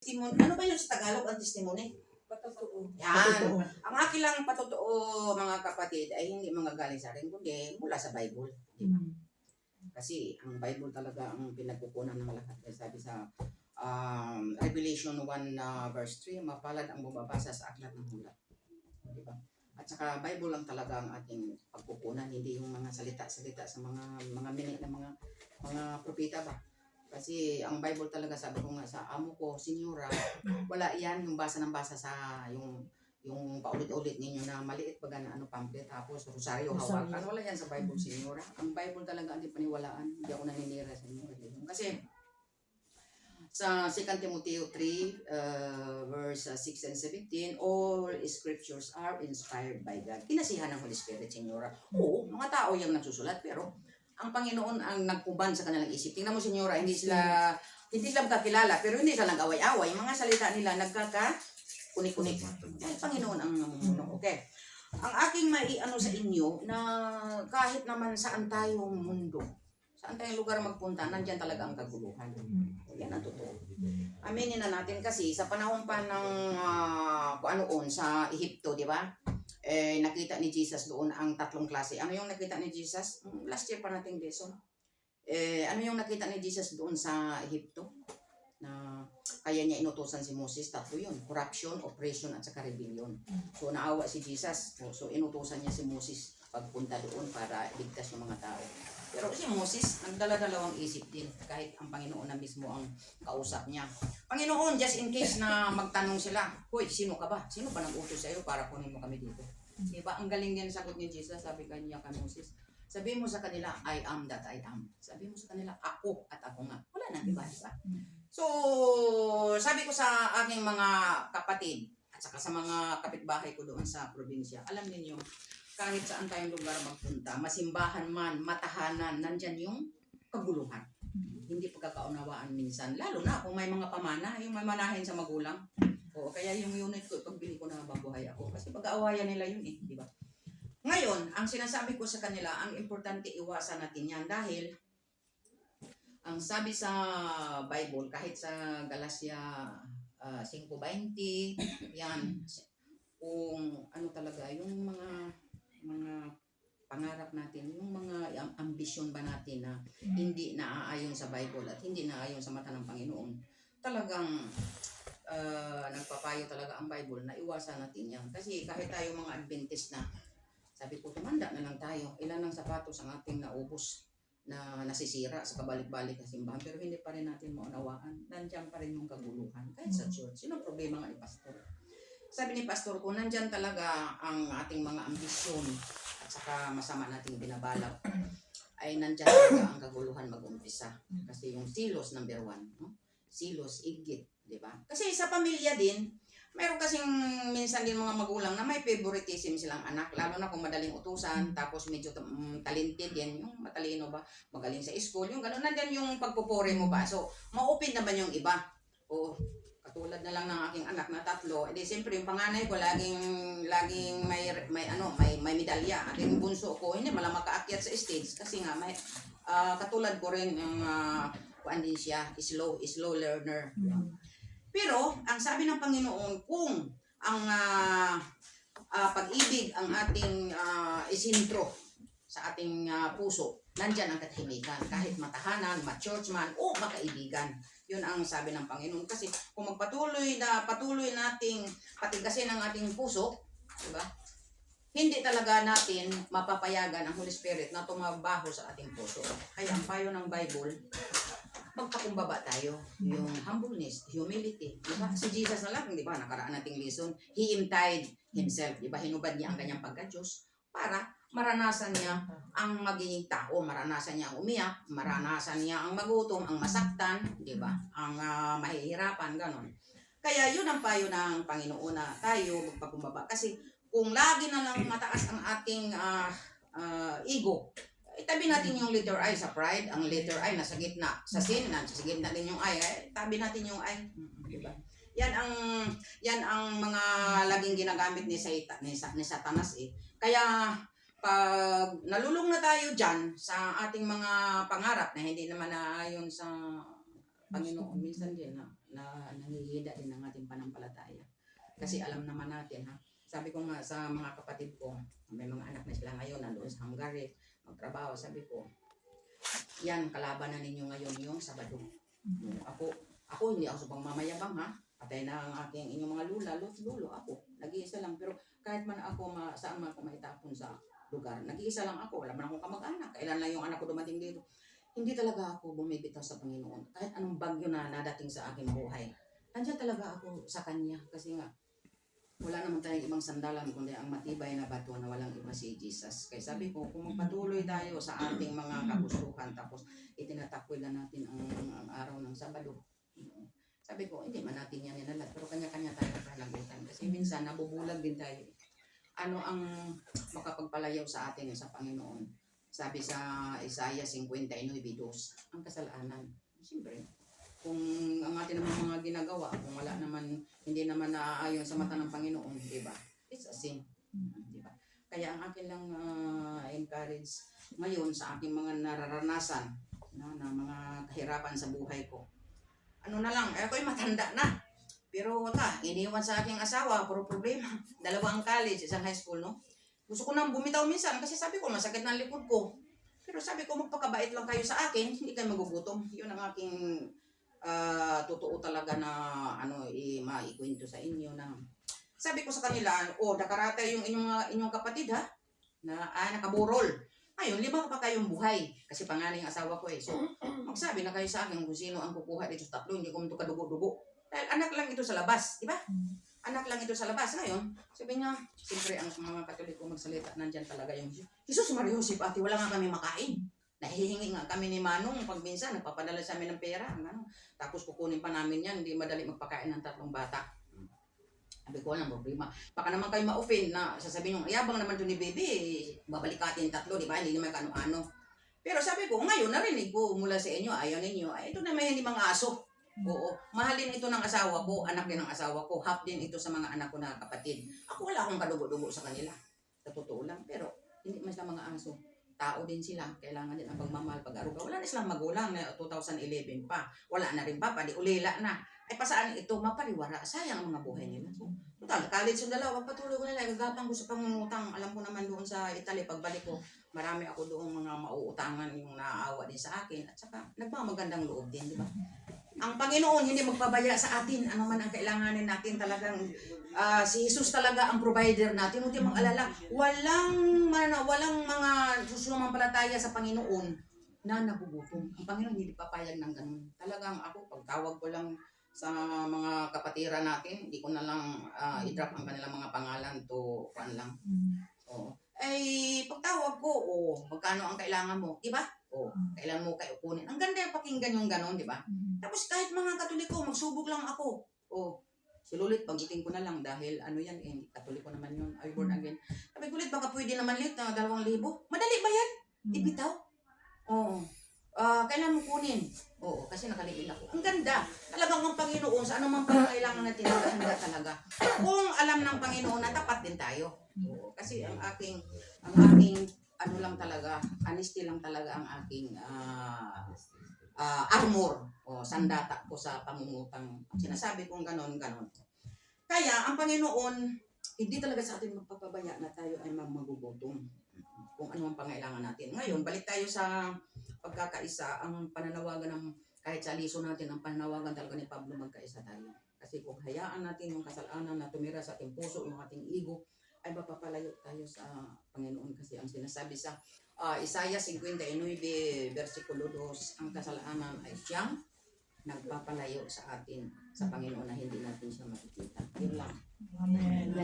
Testimony. Ano ba yun sa Tagalog ang testimony? Patotoo. Yan. Ang akin lang patotoo, mga kapatid, ay hindi mga galing sa akin, kundi mula sa Bible. Di ba? Kasi ang Bible talaga ang pinagkukunan ng lahat. Sabi sa Revelation 1 verse 3, mapalad ang bumabasa sa aklat ng hula. Di ba? At saka Bible lang talaga ang ating pagkukunan, hindi yung mga salita-salita sa mga minute ng mga propeta ba. Kasi ang Bible talaga, sabi ko nga sa amo ko, Senyora, wala yan yung basa ng basa sa yung paulit-ulit ninyo na maliit baga na pamphlet tapos rosaryo hawak. Ano wala yan sa Bible, Senyora. Ang Bible talaga hindi paniwalaan. Hindi ako naninira sa inyo. Kasi sa 2 Timoteo 3 verse 6 and 17, all scriptures are inspired by God. Kinasihan ng Holy Spirit, Senyora. Oo, mga tao yung nagsusulat, pero ang Panginoon ang nagkuban sa kanilang isip. Tingnan mo, Senyora, hindi sila magkakilala, pero hindi sila nag-away-away. Mga salita nila nagkaka-kunik-kunik. Ay, Panginoon ang namumuno. Okay. Ang aking maiano sa inyo na kahit naman saan tayong mundo, saan tayong lugar magpunta, nandyan talaga ang kaguluhan. Yan ang totoo. Aminin na natin kasi sa panahon pa ng sa Ehipto, di ba? Nakita ni Jesus doon ang tatlong klase. Ano yung nakita ni Jesus? Last year pa nating lesson. Ano yung nakita ni Jesus doon sa Ehipto? Na kaya niya inutusan si Moses, tatlo yun. Corruption, oppression, at saka rebellion. So naawa si Jesus. So inutusan niya si Moses pagpunta doon para iligtas yung mga tao. Pero si Moses, nagdala-dalawang isip din. Kahit ang Panginoon na mismo ang kausap niya. Panginoon, just in case na magtanong sila, hoy, sino ka ba? Sino ba nag-utos sa'yo para kunin mo kami dito? Diba? Ang galing din sagot ni Jesus, sabi kanya kay Moses. Sabi mo sa kanila, I am that I am. Sabi mo sa kanila, ako at ako nga. Wala na, diba? So, sabi ko sa aking mga kapatid, at saka sa mga kapitbahay ko doon sa probinsya, alam niyo kahit saan tayong lugar magpunta, masimbahan man, matahanan, nandyan yung kaguluhan. Hindi pagkakaunawaan minsan, lalo na kung may mga pamana, yung may manahin sa magulang. O kaya yung unit ko, pagbili ko na babuhay ako. Kasi pag-aawayan nila yun di ba? Ngayon, ang sinasabi ko sa kanila, ang importante iwasan natin yan dahil ang sabi sa Bible, kahit sa Galatia 5:20, yan, kung ano talaga, yung mga pangarap natin, yung mga ambisyon ba natin na hindi naaayon sa Bible at hindi naaayon sa mata ng Panginoon, talagang nagpapayo talaga ang Bible na iwasan natin yan. Kasi kahit tayo mga Adventist na, sabi ko, tumanda na lang tayo. Ilan ang sapatos ang ating naubos na nasisira sa kabalik-balik na simbahan, pero hindi pa rin natin maunawaan. Nandiyan pa rin yung kaguluhan. Kahit sa church, yun ang problema nga ni Pastor. Sabi ni Pastor ko, nandyan talaga ang ating mga ambisyon at saka masama nating binabalak ay nandyan talaga ang kaguluhan mag-umpisa. Kasi yung silos number 1, no? Silos, igit, di ba? Kasi sa pamilya din, mayroon kasing minsan din mga magulang na may favoritism silang anak, lalo na kung madaling utusan, tapos medyo talented yan, yung matalino ba, magaling sa school, yung gano'n, nandyan yung pagpupuri mo ba. So, ma-open naman yung iba. O, katulad na lang ng aking anak na 3, edi siyempre yung panganay ko laging may medalya. At yung bunso ko hindi malang makaakyat sa stage kasi nga may katulad ko rin yung kuan din siya, slow learner. Pero ang sabi ng Panginoon, kung ang pag-ibig ang ating isintro sa ating puso, nandyan ang katahimikan, kahit matahanan, ma-church man, o makaibigan. Yun ang sabi ng Panginoon. Kasi kung patuloy nating patigasin ang ating puso, diba? Hindi talaga natin mapapayagan ang Holy Spirit na tumabaho sa ating puso. Kaya ang payo ng Bible, magpakumbaba tayo. Yung humbleness, humility. Diba? Si Jesus na lang, diba? Nakaraan nating lesson. He emptied himself. Diba? Hinubad niya ang kanyang pagka-Diyos para maranasan niya ang magiging tao, maranasan niya ang umiyak, maranasan niya ang magutom, ang masaktan, di ba? Ang mahihirapan, gano'n. Kaya yun ang payo ng Panginoon na tayo magpakumbaba. Kasi kung lagi na lang mataas ang ating ego, itabi natin yung letter I sa pride, ang letter I nasa gitna, sa sin, nasa gitna din yung I, tabi natin yung I, di ba? Yan ang mga laging ginagamit ni Satanas Kaya pag nalulung na tayo dyan sa ating mga pangarap na hindi naman naayon sa Panginoon, minsan din na nangihida din ng ating panampalataya. Kasi alam naman natin ha, sabi ko nga sa mga kapatid ko, may mga anak na sila ngayon, nandoon sa Hungary, magtrabaho, sabi ko, yan, kalabanan ninyo ngayon yung Sabado. Ako hindi ako sa pangmamayabang ha, patay na ang aking inyong mga lulo, ako, nag-iisa lang, pero kahit man ako saan man ako maitapon sa lugar, nag-iisa lang ako, wala man akong kamag-anak, kailan lang yung anak ko dumating dito. Hindi talaga ako bumibitaw sa Panginoon, kahit anong bagyo na nadating sa aking buhay. Nandiyan talaga ako sa Kanya, kasi nga, wala naman tayong ibang sandalan kundi ang matibay na bato na walang iba si Jesus. Kaya sabi ko, kung magpatuloy tayo sa ating mga kagustuhan tapos itinatakwil na natin ang araw ng Sabado. Sabi ko, hindi man natin yan inalat, pero kanya-kanya tayo panagutan. Kasi minsan nabubulag din tayo. Ano ang makapagpalayaw sa atin sa Panginoon? Sabi sa Isaiah 59:2, ang kasalanan. Siyempre, kung ang ating naman mga ginagawa, kung wala naman, hindi naman naaayon sa mata ng Panginoon, di ba? It's a sin. Di ba? Kaya ang akin lang encourage ngayon sa aking mga nararanasan na mga kahirapan sa buhay ko. Ano na lang, ako'y matanda na. Pero iniwan sa aking asawa, puro problema. 2 ang college, 1 high school, no? Gusto ko nang bumitaw minsan kasi sabi ko, masakit na ang likod ko. Pero sabi ko, magpakabait lang kayo sa akin, hindi kayo magugutom. Yun ang aking totoo talaga na maikwento sa inyo na sabi ko sa kanila, nakarata yung inyong kapatid ha, na nakaburol. Ngayon, 5 pa kayong buhay. Kasi pangaling asawa ko eh. So, magsabi na kayo sa akin kung sino ang kukuha dito sa 3, hindi ko mito kadugo-dugo. Dahil anak lang ito sa labas, di ba? Anak lang ito sa labas. Ngayon, sabi niya, siyempre ang mga Katoliko magsalita, nandyan talaga yung Jesus Maria Joseph, ate, wala nga kami makain. Nahihingi nga kami ni Manong pag minsan, nagpapadala sa amin ng pera. Tapos kukunin pa namin yan, hindi madali magpakain ng 3 bata. Sabi ko, walang problema. Baka naman kayo ma-offend na sasabihin nyo, ayabang naman ito ni Bebe, babalikatin 3, di ba? Hindi naman kano-ano. Pero sabi ko, ngayon narinig ko mula sa inyo, ayaw ninyo, ito na may hindi mga aso. Oo, mahalin ito ng asawa ko, anak din ng asawa ko, half din ito sa mga anak ko na kapatid. Ako wala akong kadugo-dugo sa kanila. Sa totoo lang, pero hindi man sila mga aso. Tao din sila, kailangan din ang pagmamahal, pag-aruga. Wala na silang magulang na 2011 pa. Wala na rin pa, ulila na. Ay pasaan ito, mapariwara. Sayang ang mga buhay nila. So, total, college yung 2, patuloy ko nila. Gagapang ko sa pangungutang. Alam ko naman doon sa Italy, pagbalik ko, marami ako doon mga mauutangan yung naaawa din sa akin. At saka, nagmamagandang loob din, di ba? Ang Panginoon hindi magpabaya sa atin. Ano man ang kailanganin natin talagang si Jesus talaga ang provider natin. Huwag tayong mag-alala. Walang mga susumampalataya sa Panginoon na nagugutom. Ang Panginoon hindi papayag ng ganun. Talagang ako, pagtawag ko lang sa mga kapatira natin, hindi ko na lang i-drop ang kanilang mga pangalan to lang. Oo. Ay, pagtawag ko, magkano ang kailangan mo? Diba? Kailan mo kayo kunin? Ang ganda yung pakinggan yung ganon, diba? Tapos kahit mga Katoliko, magsubok lang ako. Silulit, pagiting ko na lang dahil Katoliko naman yun, ay born again. Sabi ko ulit, baka pwede naman lit na 2,000. Madali ba yan? Ibitaw? Kailan mo kunin? Kasi nakalipin ako. Ang ganda. Talagang ang Panginoon, sa anumang pangangailangan natin, handa talaga. Kung alam ng Panginoon na tapat din tayo. Kasi ang aking lang talaga, honesty lang talaga ang aking armor o sandata ko sa pangungutang. Sinasabi kong ganon. Kaya ang Panginoon, hindi talaga sa atin magpapabaya na tayo ay magugutom kung ano ang pangailangan natin. Ngayon, balik tayo sa pagkakaisa, ang pananawagan ng kahit sa liso natin, ang pananawagan talaga ni Pablo, magkaisa tayo. Kasi kung hayaan natin yung kasalanan na tumira sa ating puso, yung ating ego, ay mapapalayo tayo sa Panginoon. Kasi ang sinasabi sa Isaiah 59, versikulo 2, ang kasalanan ay siyang nagpapalayo sa atin sa Panginoon na hindi natin siya makikita. Yun lang. Amen.